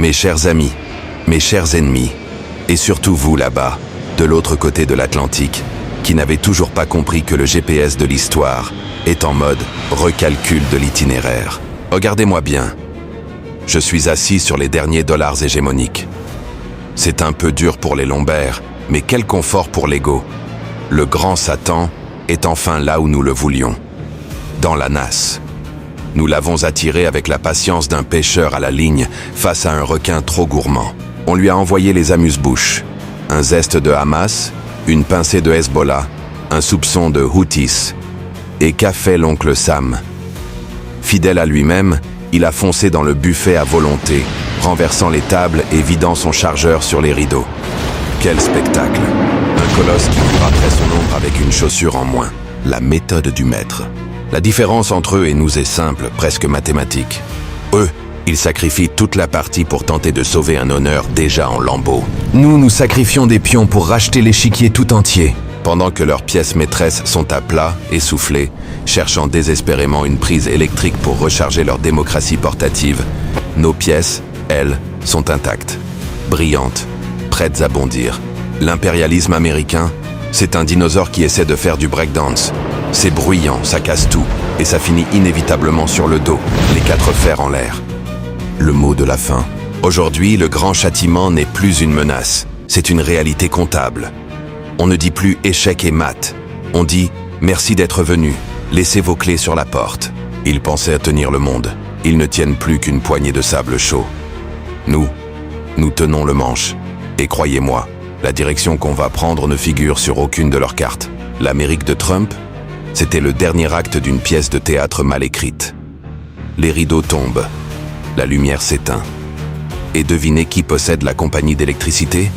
Mes chers amis, mes chers ennemis, et surtout vous là-bas, de l'autre côté de l'Atlantique, qui n'avez toujours pas compris que le GPS de l'histoire est en mode recalcul de l'itinéraire. Regardez-moi bien. Je suis assis sur les derniers dollars hégémoniques. C'est un peu dur pour les lombaires, mais quel confort pour l'ego. Le grand Satan est enfin là où nous le voulions, dans la nasse. Nous l'avons attiré avec la patience d'un pêcheur à la ligne face à un requin trop gourmand. On lui a envoyé les amuse-bouches, un zeste de Hamas, une pincée de Hezbollah, un soupçon de Houthis. Et qu'a fait l'oncle Sam? Fidèle à lui-même, il a foncé dans le buffet à volonté, renversant les tables et vidant son chargeur sur les rideaux. Quel spectacle! Un colosse qui court après son ombre avec une chaussure en moins. La méthode du maître. La différence entre eux et nous est simple, presque mathématique. Eux, ils sacrifient toute la partie pour tenter de sauver un honneur déjà en lambeaux. Nous sacrifions des pions pour racheter l'échiquier tout entier, pendant que leurs pièces maîtresses sont à plat, essoufflées, cherchant désespérément une prise électrique pour recharger leur démocratie portative. Nos pièces, elles, sont intactes, brillantes, prêtes à bondir. L'impérialisme américain, c'est un dinosaure qui essaie de faire du breakdance. C'est bruyant, ça casse tout, et ça finit inévitablement sur le dos, les quatre fers en l'air. Le mot de la fin. Aujourd'hui, le grand châtiment n'est plus une menace, c'est une réalité comptable. On ne dit plus échec et mat, on dit merci d'être venu, laissez vos clés sur la porte. Ils pensaient tenir le monde, ils ne tiennent plus qu'une poignée de sable chaud. Nous tenons le manche, et croyez-moi, la direction qu'on va prendre ne figure sur aucune de leurs cartes. L'Amérique de Trump, c'était le dernier acte d'une pièce de théâtre mal écrite. Les rideaux tombent, la lumière s'éteint. Et devinez qui possède la compagnie d'électricité ?